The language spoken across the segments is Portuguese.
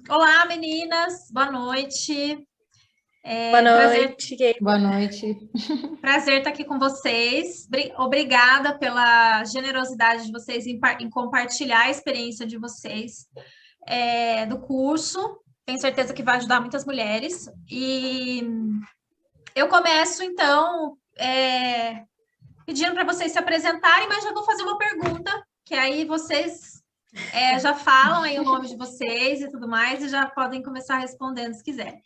Olá, meninas, boa noite. Boa Prazer, noite, Boa noite. prazer estar aqui com vocês. Obrigada pela generosidade de vocês em compartilhar a experiência de vocês do curso. Tenho certeza que vai ajudar muitas mulheres. E eu começo, então, pedindo para vocês se apresentarem, mas já vou fazer uma pergunta, que aí vocês já falam aí o nome de vocês e tudo mais, e já podem começar respondendo se quiserem.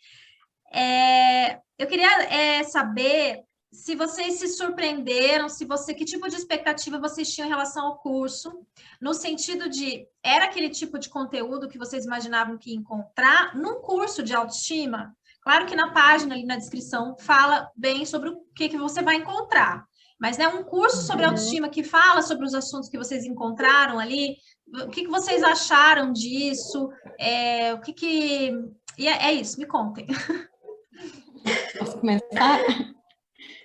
Eu queria saber se vocês se surpreenderam, que tipo de expectativa vocês tinham em relação ao curso, no sentido de, era aquele tipo de conteúdo que vocês imaginavam que ia encontrar num curso de autoestima? Claro que na página, ali na descrição, fala bem sobre o que você vai encontrar, mas um curso sobre autoestima que fala sobre os assuntos que vocês encontraram ali, o que vocês acharam disso? E é isso, me contem. Posso começar?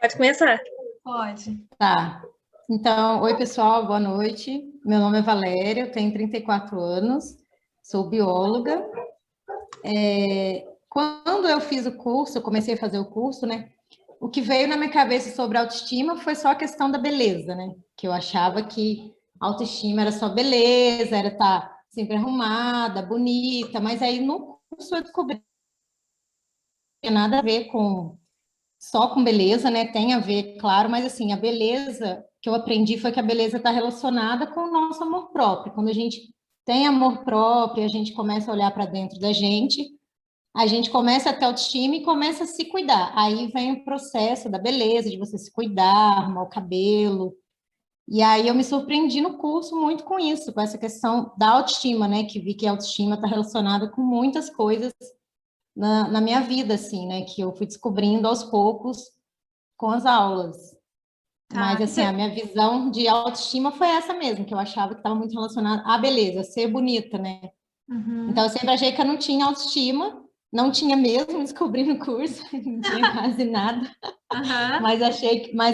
Pode começar. Pode. Tá. Então, oi, pessoal, boa noite. Meu nome é Valéria, eu tenho 34 anos, sou bióloga. Quando eu fiz o curso, eu comecei a fazer o curso, né? O que veio na minha cabeça sobre autoestima foi só a questão da beleza, né? Que eu achava que autoestima era só beleza, era estar sempre arrumada, bonita, mas aí no curso eu descobri que não tinha nada a ver só com beleza, né? Tem a ver, claro, mas assim, a beleza que eu aprendi foi que a beleza está relacionada com o nosso amor próprio. Quando a gente tem amor próprio, a gente começa a olhar para dentro da gente, a gente começa a ter autoestima e começa a se cuidar. Aí vem o processo da beleza, de você se cuidar, arrumar o cabelo. E aí eu me surpreendi no curso muito com isso, com essa questão da autoestima, né? Que vi que a autoestima está relacionada com muitas coisas na minha vida, assim, né? Que eu fui descobrindo aos poucos com as aulas. Mas, Tá. assim, a minha visão de autoestima foi essa mesmo, que eu achava que estava muito relacionada à beleza, ser bonita, né? Então, eu Uhum. sempre achei que eu não tinha autoestima, não tinha mesmo, descobri no curso, não tinha quase nada, Uhum. mas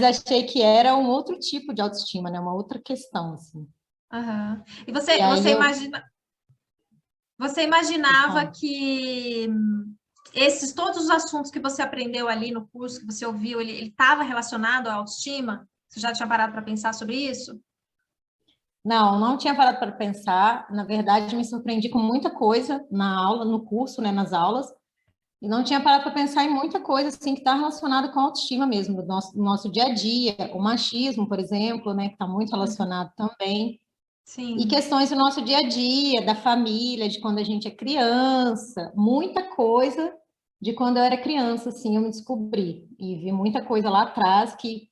achei que era um outro tipo de autoestima, né? Uma outra questão, assim. Uhum. E E aí você pode imaginava falar. que todos os assuntos que você aprendeu ali no curso, que você ouviu, ele estava relacionado à autoestima? Você já tinha parado para pensar sobre isso? Não tinha parado para pensar. Na verdade, me surpreendi com muita coisa na aula, no curso, né, nas aulas. E não tinha parado para pensar em muita coisa assim que está relacionada com a autoestima mesmo, do nosso dia a dia, o machismo, por exemplo, né, que está muito relacionado também, e Sim. questões do nosso dia a dia, da família, de quando a gente é criança, muita coisa de quando eu era criança, assim, eu me descobri e vi muita coisa lá atrás que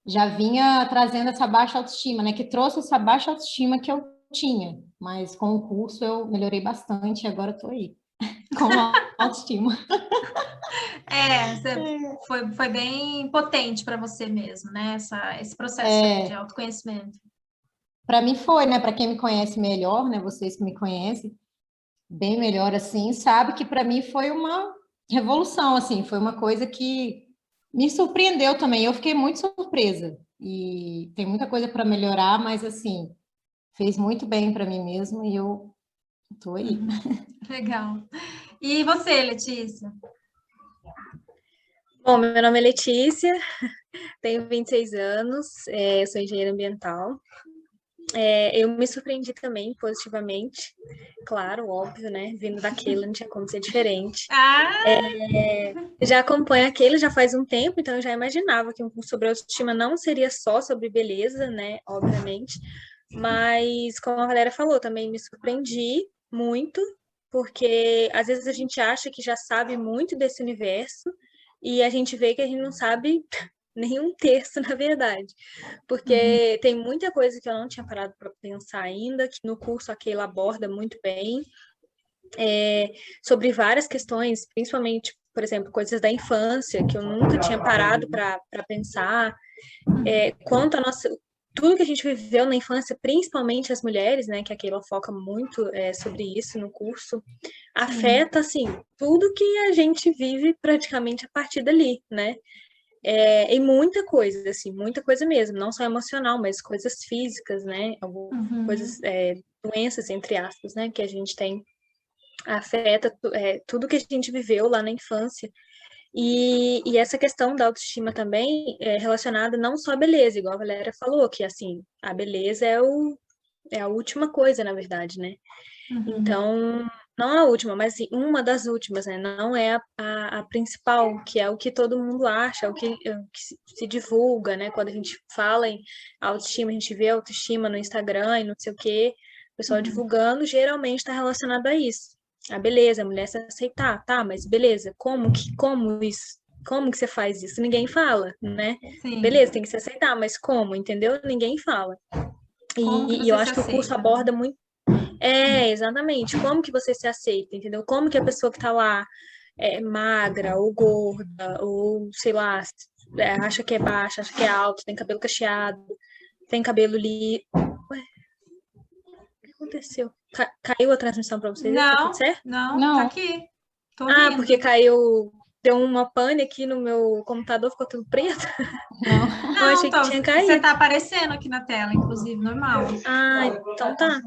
já vinha trazendo essa baixa autoestima, né, que trouxe essa baixa autoestima que eu tinha, mas com o curso eu melhorei bastante e agora estou aí com a autoestima. Foi bem potente para você mesmo, né? Esse processo aí de É, autoconhecimento. para mim foi, né? Para quem me conhece melhor, né? Vocês que me conhecem bem melhor assim, sabe que para mim foi uma revolução, assim, foi uma coisa que me surpreendeu também. Eu fiquei muito surpresa e tem muita coisa para melhorar, mas assim, fez muito bem para mim mesmo e eu tô aí. Uhum. Legal. E você, Letícia? Bom, meu nome é Letícia, tenho 26 anos, eu sou engenheira ambiental. Eu me surpreendi também positivamente, claro, óbvio, né? Vindo daquele, não tinha como ser diferente. Ah, Já acompanho aquele já faz um tempo, então eu já imaginava que um curso sobre autoestima não seria só sobre beleza, né? Obviamente. Mas, como a Valéria falou, também me surpreendi muito, porque às vezes a gente acha que já sabe muito desse universo e a gente vê que a gente não sabe nem um terço, na verdade. uhum. Porque tem muita coisa que eu não tinha parado para pensar ainda, que no curso aquele aborda muito bem, sobre várias questões, principalmente, por exemplo, coisas da infância, que eu nunca tinha parado para pensar, quanto a nossa. Tudo que a gente viveu na infância, principalmente as mulheres, né, que a Keila foca muito sobre isso no curso, Sim. afeta, assim, tudo que a gente vive praticamente a partir dali, né? E muita coisa, assim, muita coisa mesmo, não só emocional, mas coisas físicas, né? Algumas coisas, Uhum. doenças, entre aspas, né, que a gente tem. afeta tudo que a gente viveu lá na infância. E essa questão da autoestima também é relacionada não só à beleza, igual a Valéria falou, que assim, a beleza é a última coisa, na verdade, né? Uhum. Então, não a última, mas uma das últimas, né? Não é a principal, que é o que todo mundo acha, o que se divulga, né? Quando a gente fala em autoestima, a gente vê autoestima no Instagram e não sei o quê, o pessoal divulgando, geralmente está relacionado a isso. A beleza, a mulher se aceitar, tá, mas beleza, como isso? Como que você faz isso? Ninguém fala, né? Sim. Beleza, tem que se aceitar, mas como, entendeu? Ninguém fala. Como que E eu você se acho que o curso aceita, né? aborda muito. Exatamente. Como que você se aceita, entendeu? Como que a pessoa que tá lá é magra ou gorda, ou sei lá, acha que é baixa, acha que é alto, tem cabelo cacheado, tem cabelo Ué, o que aconteceu? Caiu a transmissão pra vocês aí? Tá tudo Não, certo? não, tá Não, aqui. Tô Ah, porque ouvindo. caiu. Deu uma pane aqui no meu computador, ficou tudo preto. não. Eu Não, achei que então, tinha você caído. tá aparecendo aqui na tela, inclusive, normal. Ah, então tá.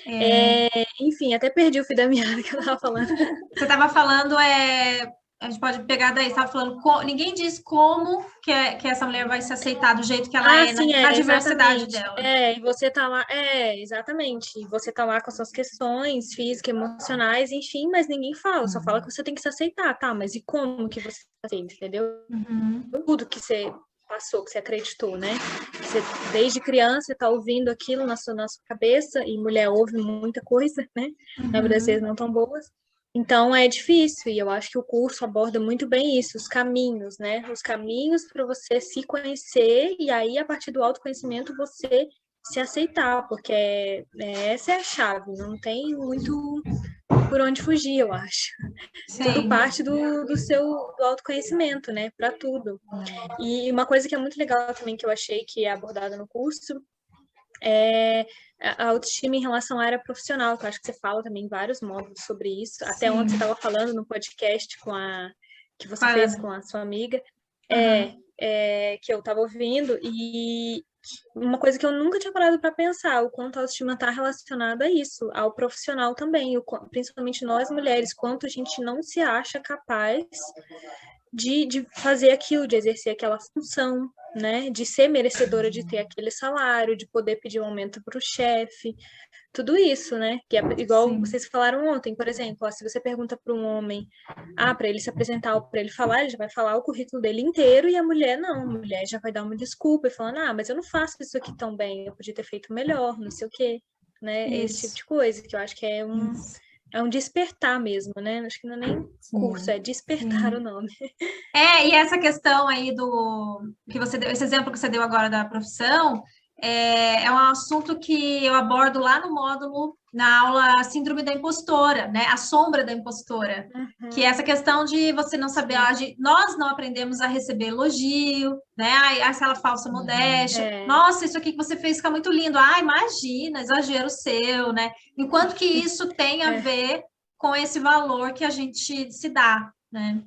É, Enfim, até perdi o fio da meada que eu tava falando. você estava falando, a gente pode pegar daí, você estava falando, ninguém diz como que essa mulher vai se aceitar do jeito que ela Ah, é, sim, na diversidade exatamente. dela. E você tá lá, exatamente. E você tá lá com as suas questões físicas, emocionais, enfim, mas ninguém fala, só fala que você tem que se aceitar, tá? Mas e como que você se aceita, entendeu? Uhum, Tudo que você passou, que você acreditou, né? Você, desde criança, você tá ouvindo aquilo na sua cabeça, e mulher ouve muita coisa, né? Na verdade, vezes não tão boas. Então é difícil, e eu acho que o curso aborda muito bem isso, os caminhos, né? Os caminhos para você se conhecer, e aí, a partir do autoconhecimento, você se aceitar, porque essa é a chave, não tem muito por onde fugir, eu acho. Tudo sim. parte do seu do autoconhecimento, né? Para tudo. E uma coisa que é muito legal também que eu achei que é abordada no curso é a autoestima em relação à área profissional, que eu acho que você fala também em vários módulos sobre isso. Até ontem você Sim. estava falando no podcast que você fez Para- com a sua amiga, Aham. que eu estava ouvindo, e uma coisa que eu nunca tinha parado para pensar, o quanto a autoestima está relacionada a isso, ao profissional também, principalmente nós mulheres, quanto a gente não se acha capaz de fazer aquilo, de exercer aquela função, né? De ser merecedora de ter aquele salário, de poder pedir um aumento para o chefe, tudo isso, né? Que é igual Sim. vocês falaram ontem, por exemplo, se você pergunta para um homem, para ele se apresentar ou para ele falar, ele já vai falar o currículo dele inteiro, e a mulher não, a mulher já vai dar uma desculpa e falando, mas eu não faço isso aqui tão bem, eu podia ter feito melhor, não sei o quê, né? Esse tipo Isso. de coisa, que eu acho que Isso. é um despertar mesmo, né? Acho que não é nem curso, Sim. é despertar o Sim. nome. E essa questão aí do que você deu, esse exemplo que você deu agora da profissão, é um assunto que eu abordo lá no módulo, na aula Síndrome da Impostora, né? A sombra da impostora, que é essa questão de você não saber, nós não aprendemos a receber elogio, né? Ai, aquela falsa modéstia. É, Nossa, isso aqui que você fez fica muito lindo. Ah, imagina, exagero seu, né? Enquanto que isso tem a é, ver com esse valor que a gente se dá, né?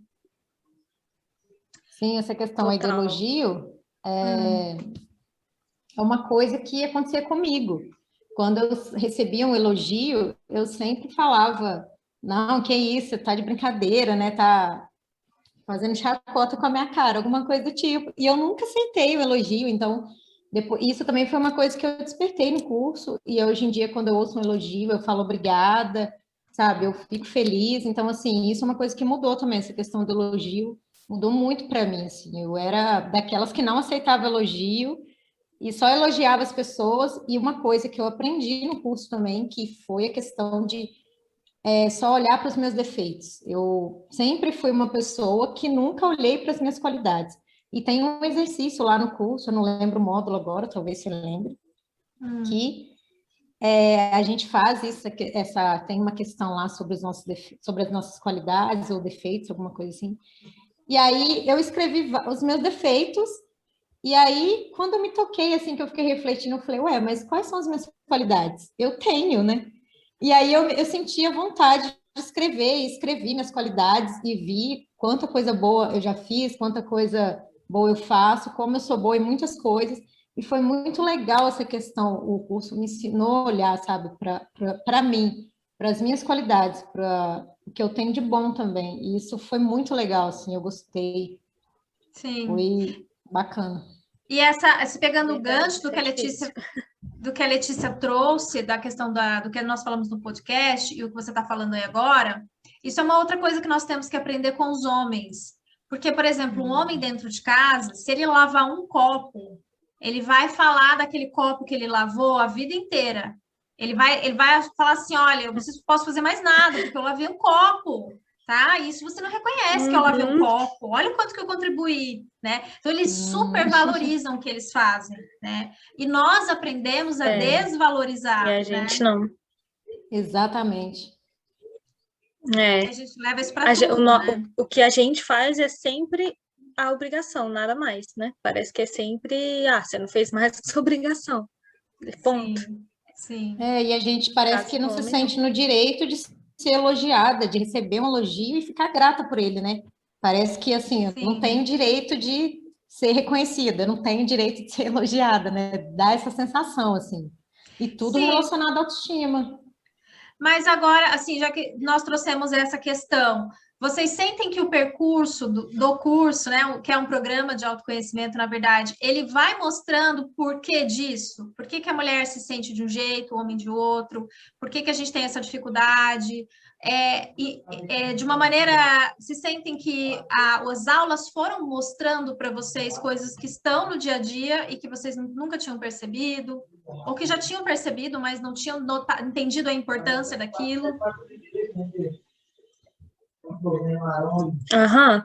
Sim, essa questão aí do total. elogio Hum. é uma coisa que acontecia comigo. Quando eu recebia um elogio, eu sempre falava, não, que isso, tá de brincadeira, né? Tá fazendo chacota com a minha cara, alguma coisa do tipo. E eu nunca aceitei o elogio, então depois, isso também foi uma coisa que eu despertei no curso, e hoje em dia, quando eu ouço um elogio, eu falo obrigada, sabe? Eu fico feliz. Então, assim, isso é uma coisa que mudou também, essa questão do elogio, mudou muito para mim, assim. Eu era daquelas que não aceitava elogio e só elogiava as pessoas, e uma coisa que eu aprendi no curso também, que foi a questão de só olhar para os meus defeitos. Eu sempre fui uma pessoa que nunca olhei para as minhas qualidades. E tem um exercício lá no curso, eu não lembro o módulo agora, talvez você lembre, que a gente faz isso, tem uma questão lá sobre sobre as nossas qualidades ou defeitos, alguma coisa assim. E aí eu escrevi os meus defeitos, e aí quando eu me toquei, assim, que eu fiquei refletindo, eu falei, mas quais são as minhas qualidades? Eu tenho, né? E aí eu senti a vontade de escrever, e escrevi minhas qualidades e vi quanta coisa boa eu já fiz, quanta coisa boa eu faço, como eu sou boa em muitas coisas. E foi muito legal essa questão, o curso me ensinou a olhar, sabe, para mim, as minhas qualidades, para o que eu tenho de bom também. E isso foi muito legal, assim, eu gostei. Sim. Foi bacana. E pegando o gancho do que a Letícia trouxe, da questão do que nós falamos no podcast e o que você está falando aí agora, isso é uma outra coisa que nós temos que aprender com os homens. Porque, por exemplo, um homem dentro de casa, se ele lavar um copo, ele vai falar daquele copo que ele lavou a vida inteira. Ele vai falar assim, olha, eu posso fazer mais nada, porque eu lavei um copo, tá? Isso você não reconhece que eu lavei um copo. Olha o quanto que eu contribuí, né? Então, eles super valorizam o que eles fazem, né? E nós aprendemos a desvalorizar. E a gente não. Exatamente. A gente leva isso para tudo, né? O que a gente faz é sempre a obrigação, nada mais, né? Parece que é sempre, você não fez mais que sua obrigação. Ponto. Sim. E a gente parece que não se sente no direito de ser elogiada, de receber um elogio e ficar grata por ele, né? Parece que, assim, eu não tenho direito de ser reconhecida, eu não tenho direito de ser elogiada, né? Dá essa sensação, assim. E tudo relacionado à autoestima. Mas agora, assim, já que nós trouxemos essa questão, vocês sentem que o percurso do curso, né, que é um programa de autoconhecimento, na verdade, ele vai mostrando o porquê disso? Por que a mulher se sente de um jeito, o homem de outro? Por que a gente tem essa dificuldade? De uma maneira, se sentem que as aulas foram mostrando para vocês coisas que estão no dia a dia e que vocês nunca tinham percebido? Ou que já tinham percebido, mas não tinham entendido a importância daquilo?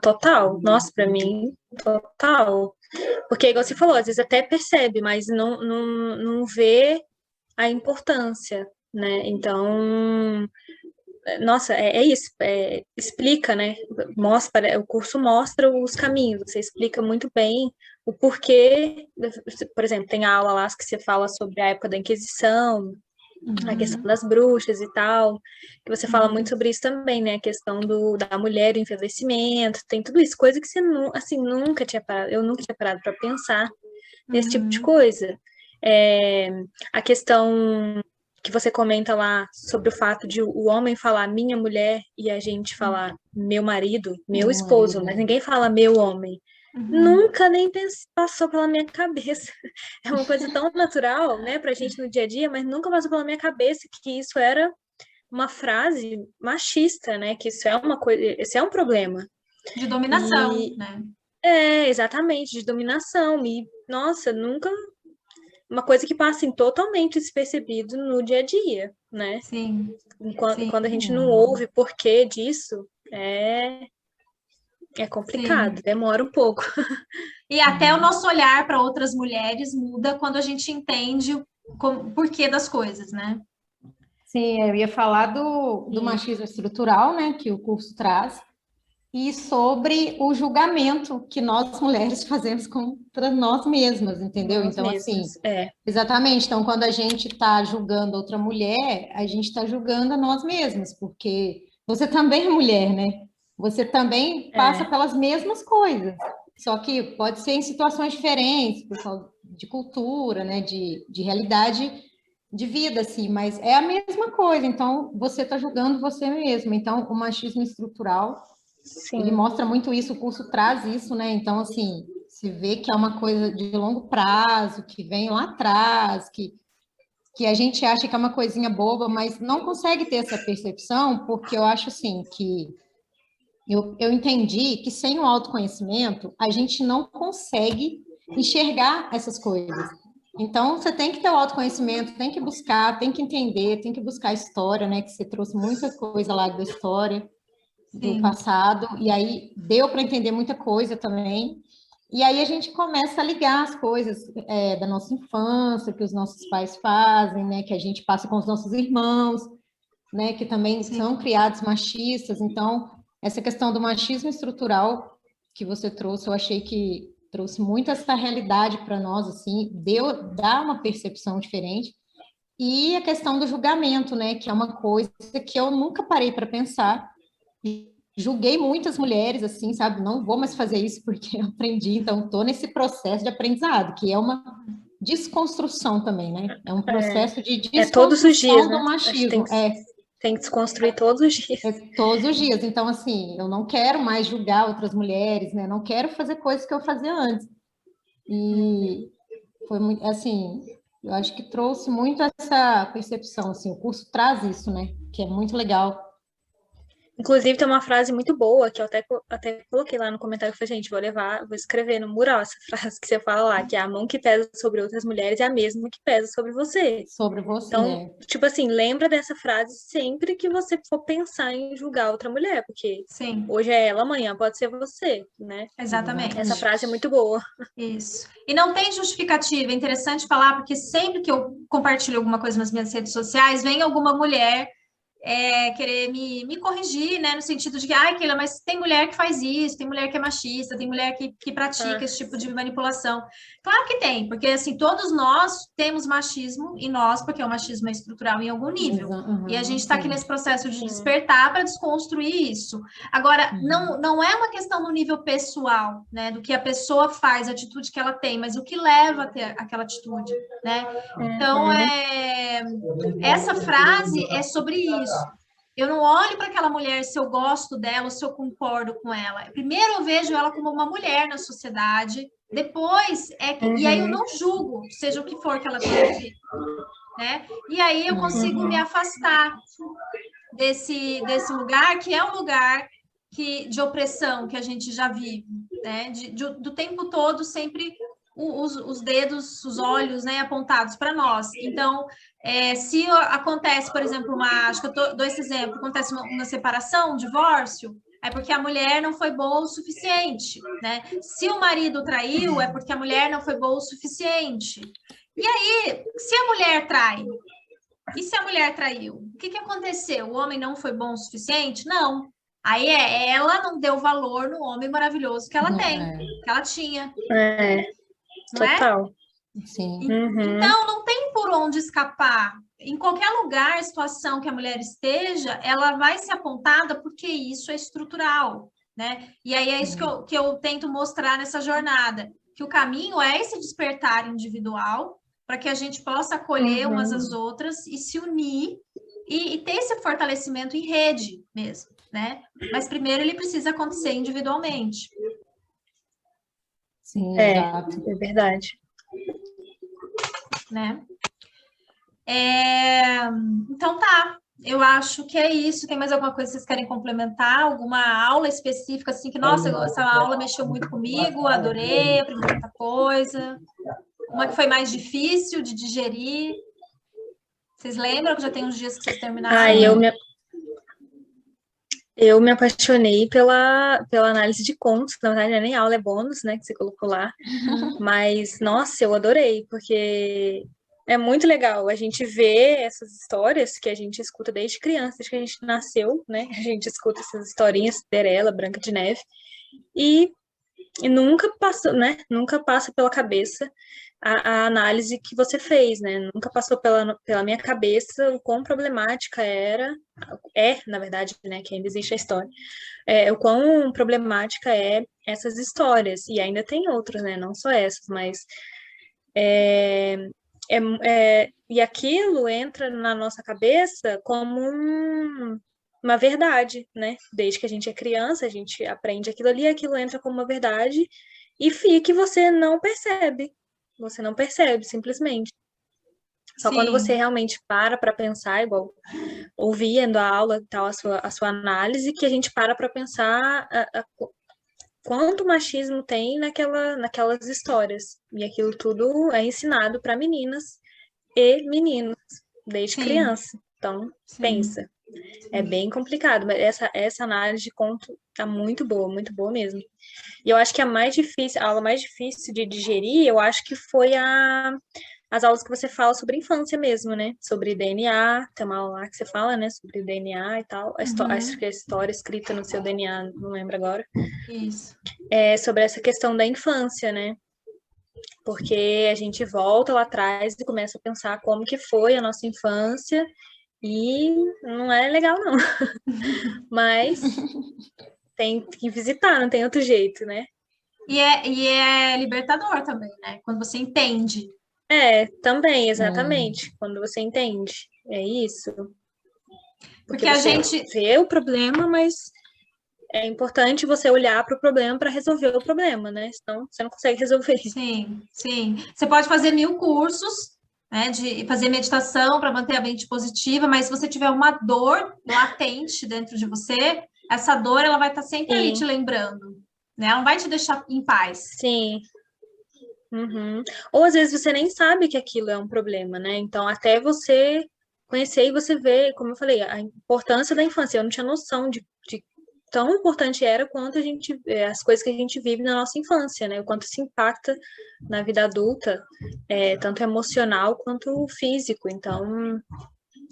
Total. Nossa, para mim, total. Porque, igual você falou, às vezes até percebe, mas não vê a importância, né? Então, nossa, é isso. Explica, né? O curso mostra os caminhos, você explica muito bem o porquê. Por exemplo, tem aula lá que você fala sobre a época da Inquisição, a questão das bruxas e tal, que você fala muito sobre isso também, né? A questão da mulher, o envelhecimento, tem tudo isso, coisa que você assim, nunca tinha parado, eu nunca tinha parado para pensar nesse tipo de coisa. A questão que você comenta lá sobre o fato de o homem falar minha mulher e a gente falar meu marido, meu esposo, mas ninguém fala meu homem. Nunca nem passou pela minha cabeça. É uma coisa tão natural, né, pra gente no dia a dia, mas nunca passou pela minha cabeça que isso era uma frase machista, né, que isso é uma coisa, isso é um problema. De dominação, né? Exatamente, de dominação. E, nossa, nunca... Uma coisa que passa assim, totalmente despercebido no dia a dia, né? Sim. Quando a gente não ouve o porquê disso, é complicado, demora um pouco. E até o nosso olhar para outras mulheres muda quando a gente entende o porquê das coisas, né? Sim, eu ia falar do machismo estrutural, né, que o curso traz, e sobre o julgamento que nós mulheres fazemos contra nós mesmas, entendeu? Então, assim, exatamente. Então, quando a gente está julgando outra mulher, a gente está julgando a nós mesmas, porque você também é mulher, né? Você também passa pelas mesmas coisas, só que pode ser em situações diferentes, por causa de cultura, né? De realidade de vida, assim, mas é a mesma coisa. Então, você está julgando você mesma. Então, o machismo estrutural, ele mostra muito isso, o curso traz isso, né? Então, assim, se vê que é uma coisa de longo prazo, que vem lá atrás, que a gente acha que é uma coisinha boba, mas não consegue ter essa percepção, porque eu acho, assim, que eu entendi que sem o autoconhecimento, a gente não consegue enxergar essas coisas. Então, você tem que ter o autoconhecimento, tem que buscar, tem que entender, tem que buscar a história, né? Que você trouxe muita coisa lá da história do passado, e aí deu para entender muita coisa também. E aí a gente começa a ligar as coisas da nossa infância, que os nossos pais fazem, né? Que a gente passa com os nossos irmãos, né? Que também são criados machistas. Então, essa questão do machismo estrutural que você trouxe, eu achei que trouxe muito essa realidade para nós, assim, dá uma percepção diferente. E a questão do julgamento, né, que é uma coisa que eu nunca parei para pensar. Julguei muitas mulheres, assim, sabe, não vou mais fazer isso porque eu aprendi, então estou nesse processo de aprendizado, que é uma desconstrução também, né? É um processo de desconstrução todos os dias, né? do machismo. Tem que desconstruir todos os dias. Todos os dias. Então, assim, eu não quero mais julgar outras mulheres, né? Não quero fazer coisas que eu fazia antes. E foi muito, assim, eu acho que trouxe muito essa percepção, assim, o curso traz isso, né? Que é muito legal. Inclusive, tem uma frase muito boa que eu até coloquei lá no comentário. Eu falei, gente, vou escrever no mural essa frase que você fala lá, que a mão que pesa sobre outras mulheres é a mesma que pesa sobre você. Sobre você. Então, tipo assim, lembra dessa frase sempre que você for pensar em julgar outra mulher, porque Sim, hoje é ela, amanhã pode ser você, né? exatamente. Essa frase é muito boa. Isso. E não tem justificativa, é interessante falar, porque sempre que eu compartilho alguma coisa nas minhas redes sociais, vem alguma mulher querer me corrigir, né? No sentido de que, ai, Keila, mas tem mulher que faz isso, tem mulher que é machista, tem mulher que pratica esse tipo de manipulação. Claro que tem, porque assim, todos nós temos machismo em nós, porque o machismo é estrutural em algum nível. E a gente está aqui nesse processo de despertar para desconstruir isso. Agora, não é uma questão no nível pessoal, né? Do que a pessoa faz, a atitude que ela tem, mas o que leva a ter aquela atitude, né? Então, essa frase é sobre isso. Eu não olho para aquela mulher se eu gosto dela ou se eu concordo com ela. Primeiro eu vejo ela como uma mulher na sociedade, depois e aí eu não julgo, seja o que for que ela tenha feito, né? E aí eu consigo me afastar desse lugar que é um lugar de opressão que a gente já vive, né? Do tempo todo sempre os dedos, os olhos, né, apontados para nós. Então, se acontece, por exemplo, acho que eu dou esse exemplo, acontece uma separação, um divórcio, é porque a mulher não foi boa o suficiente, né? Se o marido traiu, é porque a mulher não foi boa o suficiente. E aí, se a mulher trai, e se a mulher traiu? O que aconteceu? O homem não foi bom o suficiente? Não. Aí ela não deu valor no homem maravilhoso que ela tem, que ela tinha. Não total. Sim. Então, não tem por onde escapar. Em qualquer lugar, situação que a mulher esteja, ela vai ser apontada porque isso é estrutural, né? E aí é isso que eu tento mostrar nessa jornada, que o caminho é esse despertar individual, para que a gente possa acolher umas às outras e se unir e ter esse fortalecimento em rede mesmo, né? Mas primeiro ele precisa acontecer individualmente. Sim, exato. É verdade. Né? Então tá, eu acho que é isso. Tem mais alguma coisa que vocês querem complementar? Alguma aula específica assim que, nossa, essa aula mexeu muito comigo, adorei, aprendi muita coisa. Uma que foi mais difícil de digerir? Vocês lembram que já tem uns dias que vocês terminaram? Eu me apaixonei pela análise de contos, na verdade não é nem aula, é bônus, né, que você colocou lá. Mas, nossa, eu adorei, porque é muito legal a gente ver essas histórias que a gente escuta desde criança, desde que a gente nasceu, né? A gente escuta essas historinhas, Cinderela, Branca de Neve, e nunca passa, né? Nunca passa pela cabeça a análise que você fez, né? Nunca passou pela minha cabeça o quão problemática na verdade, né? Que ainda existe a história, o quão problemática essas histórias, e ainda tem outras, né? Não só essas, mas e aquilo entra na nossa cabeça como uma verdade, né? Desde que a gente é criança, a gente aprende aquilo ali, aquilo entra como uma verdade e fica e você não percebe. Você não percebe, simplesmente. Só quando você realmente para pensar, igual ouvindo a aula tal, a sua análise, que a gente para pensar quanto machismo tem naquelas histórias. E aquilo tudo é ensinado para meninas e meninos, desde criança. Então, pensa. É bem complicado, mas essa análise de conto tá muito boa mesmo. E eu acho que a aula mais difícil de digerir, eu acho que foi as aulas que você fala sobre infância mesmo, né? Sobre DNA, tem uma aula lá que você fala, né? Sobre DNA e tal. A história escrita no seu DNA, não lembro agora. Isso. Sobre essa questão da infância, né? Porque a gente volta lá atrás e começa a pensar como que foi a nossa infância e não é legal, não. Mas tem que visitar, não tem outro jeito, né? E é libertador também, né? Quando você entende. Também, exatamente. Quando você entende. É isso. Porque a você gente... vê o problema, mas é importante você olhar para o problema para resolver o problema, né? Senão você não consegue resolver. Sim, sim. Você pode fazer 1000 cursos, né, de fazer meditação para manter a mente positiva, mas se você tiver uma dor latente dentro de você, essa dor ela vai estar sempre ali te Sim, lembrando, né? Ela não vai te deixar em paz. sim. Uhum. Ou às vezes você nem sabe que aquilo é um problema, né? Então, até você conhecer e você ver, como eu falei, a importância da infância. Eu não tinha noção de tão importante era quanto as coisas que a gente vive na nossa infância, né? O quanto isso impacta na vida adulta, tanto emocional quanto físico. Então,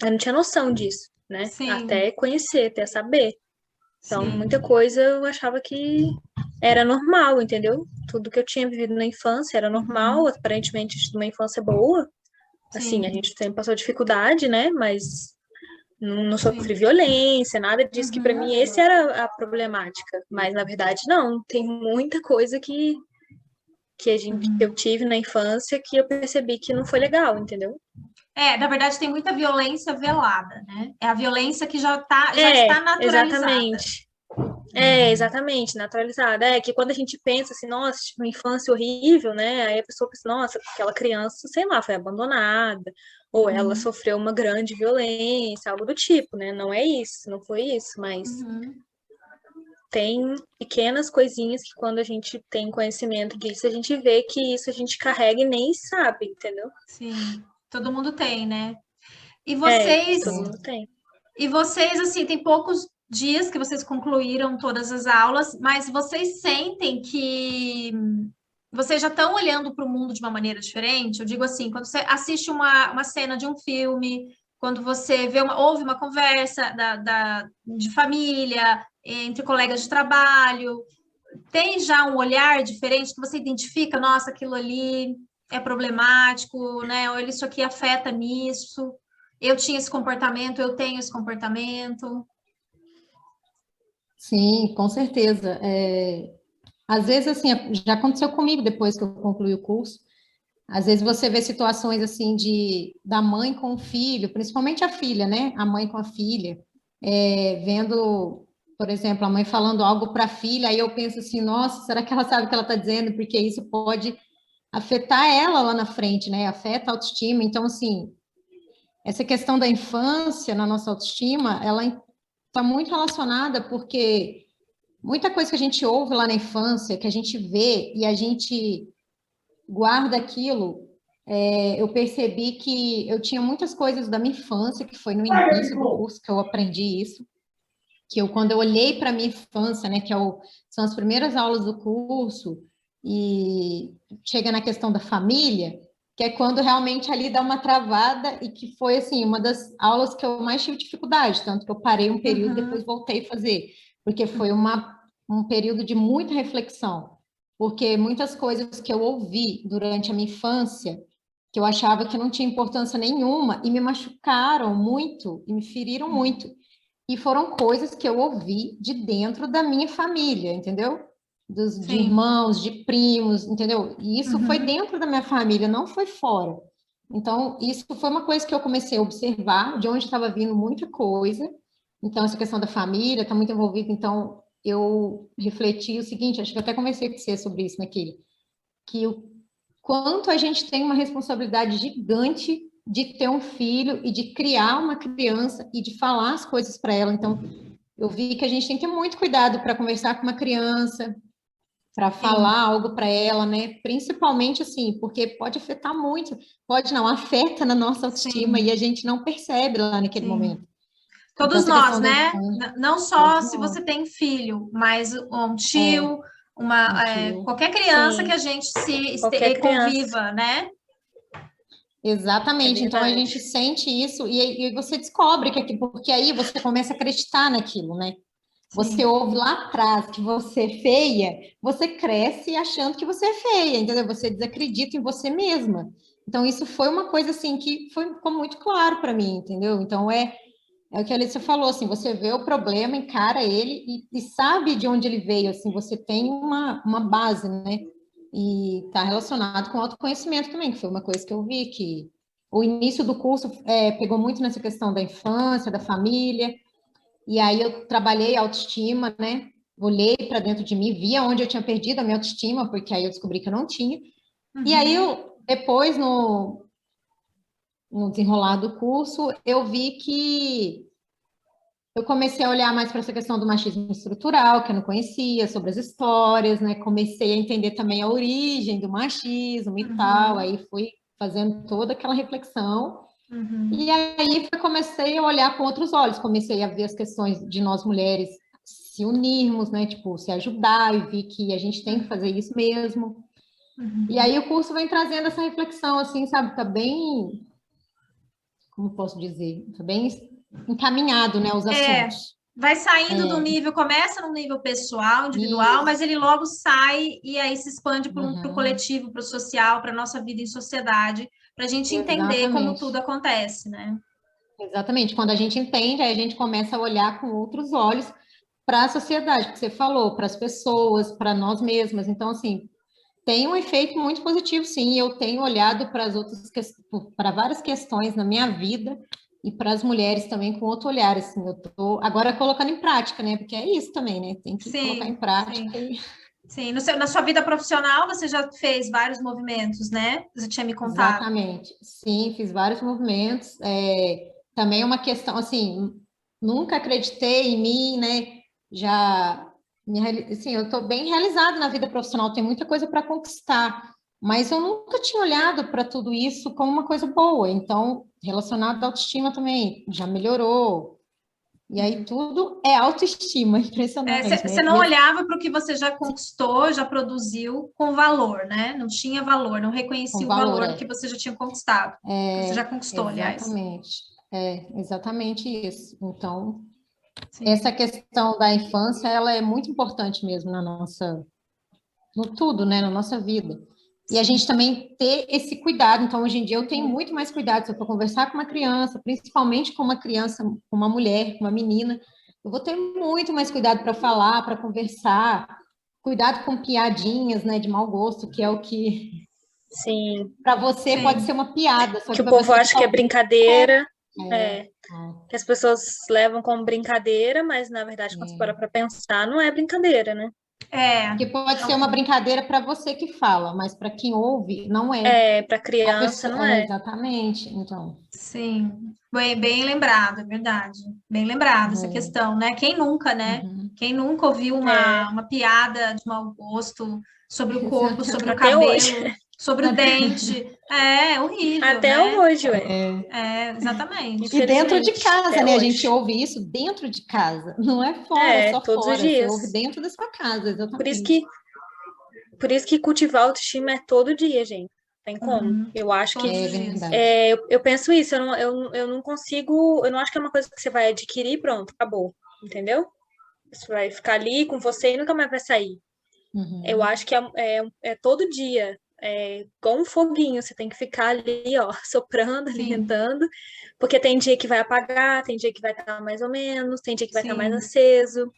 eu não tinha noção disso, né? Sim, Até conhecer, até saber. Então, muita sim. coisa eu achava que era normal, entendeu? Tudo que eu tinha vivido na infância era normal, Uhum, aparentemente tive uma infância boa. Assim, a sim, gente sempre passou dificuldade, né? Mas não sofri sim. violência, nada disso, que para Uhum. mim esse era a problemática. Mas na verdade não, tem muita coisa que eu Uhum. tive na infância que eu percebi que não foi legal, entendeu? Na verdade, tem muita violência velada, né? É a violência que já É, está naturalizada. exatamente. É, exatamente, naturalizada. É que quando a gente pensa assim, nossa, tive uma infância horrível, né? Aí a pessoa pensa, nossa, aquela criança, sei lá, foi abandonada, ou ela Uhum, sofreu uma grande violência, algo do tipo, né? Não é isso, não foi isso, mas uhum. tem pequenas coisinhas que quando a gente tem conhecimento disso, a gente vê que isso a gente carrega e nem sabe, entendeu? Sim, todo mundo tem, né? E É, todo vocês, mundo tem. assim, tem poucos dias que vocês concluíram todas as aulas, mas vocês sentem que vocês já estão olhando para o mundo de uma maneira diferente? Eu digo assim, quando você assiste uma cena de um filme, quando você ouve uma conversa de família, entre colegas de trabalho, tem já um olhar diferente que você identifica, nossa, aquilo ali é problemático, né? Ou isso aqui afeta nisso. Eu tinha esse comportamento, eu tenho esse comportamento. Sim, com certeza. Às vezes, assim, já aconteceu comigo depois que eu concluí o curso. Às vezes você vê situações assim da mãe com o filho, principalmente a filha, né? A mãe com a filha, vendo, por exemplo, a mãe falando algo para a filha, aí eu penso assim, nossa, será que ela sabe o que ela está dizendo? Porque isso pode afetar ela lá na frente, né? Afeta a autoestima. Então, assim, essa questão da infância na nossa autoestima, ela está muito relacionada porque muita coisa que a gente ouve lá na infância, que a gente vê e a gente guarda aquilo, eu percebi que eu tinha muitas coisas da minha infância, que foi no início do curso que eu aprendi isso, que quando eu olhei para a minha infância, né, são as primeiras aulas do curso, e chega na questão da família, que é quando realmente ali dá uma travada, e que foi, assim, uma das aulas que eu mais tive dificuldade, tanto que eu parei um período e depois Uhum, voltei a fazer, porque foi um período de muita reflexão, porque muitas coisas que eu ouvi durante a minha infância, que eu achava que não tinha importância nenhuma, e me machucaram muito, e me feriram muito, e foram coisas que eu ouvi de dentro da minha família, entendeu? De sim. irmãos, de primos, entendeu? E isso foi Uhum, dentro da minha família, não foi fora. Então, isso foi uma coisa que eu comecei a observar, de onde estava vindo muita coisa. Então, essa questão da família está muito envolvida. Então, eu refleti o seguinte, acho que eu até conversei com você sobre isso naquele, que o quanto a gente tem uma responsabilidade gigante de ter um filho e de criar uma criança e de falar as coisas para ela. Então, eu vi que a gente tem que ter muito cuidado para conversar com uma criança, para sim, falar algo para ela, né? Principalmente assim, porque pode afetar muito, pode não, afeta na nossa autoestima e a sim, gente não percebe lá naquele sim. momento. Então, Todos essa nós, questão da né? infância, Não todos só se nós, você tem filho, mas um é, tio, um tio. qualquer criança que Sim, a gente qualquer criança, conviva, né? é Exatamente, então a verdade. gente sente isso e você descobre porque aí você começa a acreditar naquilo, né? Você Sim, ouve lá atrás que você é feia, você cresce achando que você é feia, entendeu? Você desacredita em você mesma. Então isso foi uma coisa assim que ficou muito claro para mim, entendeu? Então é o que a Alicia falou, assim, você vê o problema, encara ele e sabe de onde ele veio, assim, você tem uma base, né? E está relacionado com autoconhecimento também, que foi uma coisa que eu vi, que o início do curso pegou muito nessa questão da infância, da família, E aí eu trabalhei a autoestima, né? Olhei para dentro de mim, via onde eu tinha perdido a minha autoestima, porque aí eu descobri que eu não tinha. E aí, depois, no desenrolar do curso, eu vi que eu comecei a olhar mais para essa questão do machismo estrutural, que eu não conhecia, sobre as histórias, né? Comecei a entender também a origem do machismo e tal, aí fui fazendo toda aquela reflexão. E aí comecei a olhar com outros olhos, comecei a ver as questões de nós mulheres se unirmos, né? Tipo, se ajudar, e vi que a gente tem que fazer isso mesmo. E aí o curso vem trazendo essa reflexão, assim, sabe? Tá bem, como posso dizer? Tá bem encaminhado, né, os assuntos. Vai saindo do nível, começa no nível pessoal, individual, mas ele logo sai e aí se expande para o coletivo, para o social, para a nossa vida em sociedade, para a gente entender como tudo acontece, né? Exatamente. Quando a gente entende, aí a gente começa a olhar com outros olhos para a sociedade, que você falou, para as pessoas, para nós mesmas. Então, assim, tem um efeito muito positivo, sim. Eu tenho olhado para as outras, para várias questões na minha vida e para as mulheres também com outro olhar, assim. Eu estou agora colocando em prática, né? Porque é isso também, né? Tem que colocar em prática. Sim. Na sua vida profissional, você já fez vários movimentos, né? Você tinha me contado. Exatamente. Sim, fiz vários movimentos. Também é uma questão, assim, nunca acreditei em mim, né? Já, assim, eu estou bem realizada na vida profissional, tem muita coisa para conquistar, mas eu nunca tinha olhado para tudo isso como uma coisa boa. Então, relacionado à autoestima também, já melhorou. E aí tudo é autoestima, impressionante. Você não olhava para o que você já conquistou, já produziu com valor, né? Não tinha valor, não reconhecia o valor do que você já tinha conquistado, que você já conquistou, aliás. Exatamente isso. Então, essa questão da infância, ela é muito importante mesmo no tudo, né? Na nossa vida. E a gente também ter esse cuidado. Então, hoje em dia, eu tenho muito mais cuidado se eu for conversar com uma criança, principalmente com uma criança, com uma mulher, com uma menina, eu vou ter muito mais cuidado para falar, para conversar, cuidado com piadinhas, né, de mau gosto, que é o que para você pode ser uma piada. Só que o povo acha que é brincadeira. Que as pessoas levam como brincadeira, mas na verdade, quando você para para pensar, não é brincadeira, né? Que pode ser uma brincadeira para você que fala, mas para quem ouve, não é. Para criança, não é. Exatamente, então. Sim, bem lembrado, é verdade. Bem lembrado essa questão, né? Quem nunca, né? Quem nunca ouviu uma piada de mau gosto sobre o corpo, sobre o cabelo, sobre o dente? É horrível, até né? hoje, Exatamente. E dentro de casa, né? A gente ouve isso dentro de casa, não é fora, só todos fora. Os dias. Você ouve dentro da sua casa, Por exatamente. isso que cultivar autoestima é todo dia, gente. Tem como. Eu acho que eu penso isso, eu não consigo, eu não acho que é uma coisa que você vai adquirir, pronto, acabou, entendeu? Você vai ficar ali com você e nunca mais vai sair. Eu acho que é todo dia, com um foguinho, você tem que ficar ali, ó, soprando, alimentando, porque tem dia que vai apagar, tem dia que vai estar mais ou menos, tem dia que vai estar mais aceso.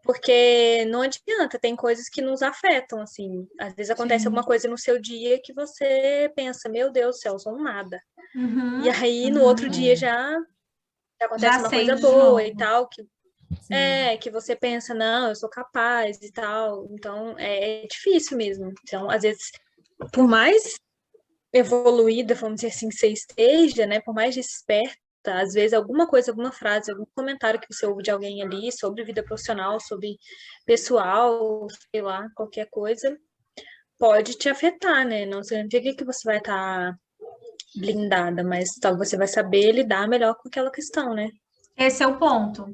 Porque não adianta, tem coisas que nos afetam, assim. Às vezes acontece alguma coisa no seu dia que você pensa, meu Deus do céu, sou um nada. E aí, no outro dia já acontece uma coisa boa e tal, que você pensa, não, eu sou capaz e tal. Então, é difícil mesmo. Então, às vezes, por mais evoluída, vamos dizer assim, que você esteja, né, por mais desperta, às vezes alguma coisa, alguma frase, algum comentário que você ouve de alguém ali sobre vida profissional, sobre pessoal, sei lá, qualquer coisa, pode te afetar, né? Não significa que você vai estar blindada, mas talvez você vai saber lidar melhor com aquela questão, né? Esse é o ponto,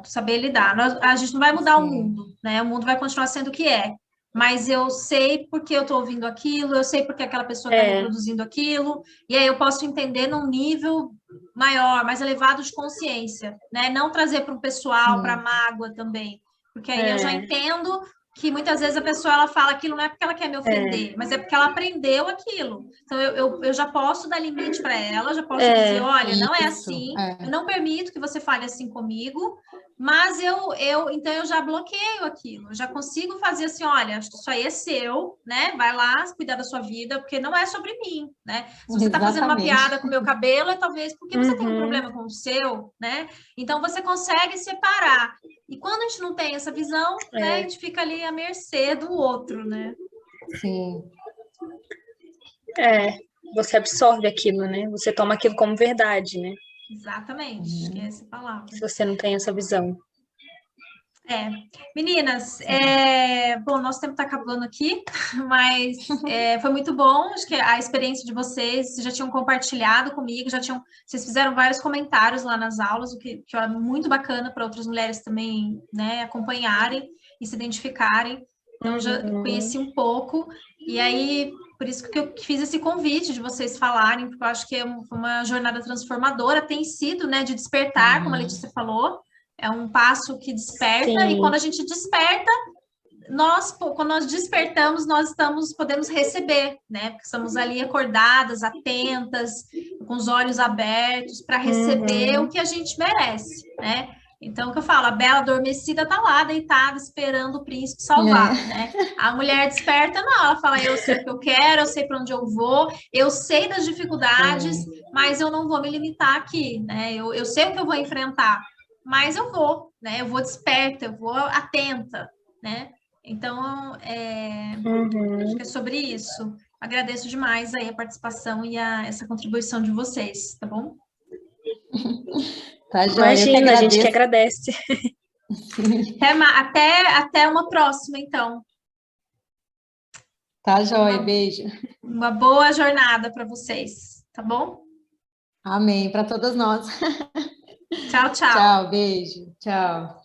saber lidar. A gente não vai mudar o mundo, né? O mundo vai continuar sendo o que é. Mas eu sei porque eu estou ouvindo aquilo, eu sei porque aquela pessoa está reproduzindo aquilo, e aí eu posso entender num nível maior, mais elevado de consciência, né? Não trazer para o pessoal, para a mágoa também, porque aí eu já entendo que muitas vezes a pessoa ela fala aquilo não é porque ela quer me ofender, mas é porque ela aprendeu aquilo. Então eu já posso dar limite para ela, já posso dizer, olha, não é assim, eu não permito que você fale assim comigo, Mas então eu já bloqueio aquilo, eu já consigo fazer assim, olha, acho que isso aí é seu, né? Vai lá cuidar da sua vida, porque não é sobre mim, né? Se você está fazendo uma Exatamente. piada com o meu cabelo, é talvez porque você tem um Uhum. problema com o seu, né? Então você consegue separar. E quando a gente não tem essa visão, né, a gente fica ali à mercê do outro, né? Sim. Você absorve aquilo, né? Você toma aquilo como verdade, né? Exatamente, acho que é essa palavra. Se você não tem essa visão. Meninas, bom, nosso tempo está acabando aqui, mas foi muito bom. Acho que a experiência de vocês já tinham compartilhado comigo, vocês fizeram vários comentários lá nas aulas, o que é muito bacana para outras mulheres também, né, acompanharem e se identificarem. Então, já conheci um pouco, e aí, por isso que eu fiz esse convite de vocês falarem, porque eu acho que é uma jornada transformadora, tem sido, né, de despertar, como a Letícia falou. É um passo que desperta, Sim. e quando a gente desperta, quando nós despertamos, podemos receber, né? Porque estamos ali acordadas, atentas, com os olhos abertos para receber o que a gente merece, né? Então, o que eu falo, a bela adormecida está lá, deitada, esperando o príncipe salvar, né? A mulher desperta, não, ela fala, eu sei o que eu quero, eu sei para onde eu vou, eu sei das dificuldades, mas eu não vou me limitar aqui, né? Eu sei o que eu vou enfrentar, mas eu vou, né? Eu vou desperta, eu vou atenta, né? Então, acho que é sobre isso. Agradeço demais aí a participação e essa contribuição de vocês, tá bom? Tá, joia. Imagina, a gente que agradece. Até uma próxima, então. Tá, joia. Beijo. Uma boa jornada para vocês, tá bom? Amém, para todas nós. Tchau, tchau. Tchau, beijo. Tchau.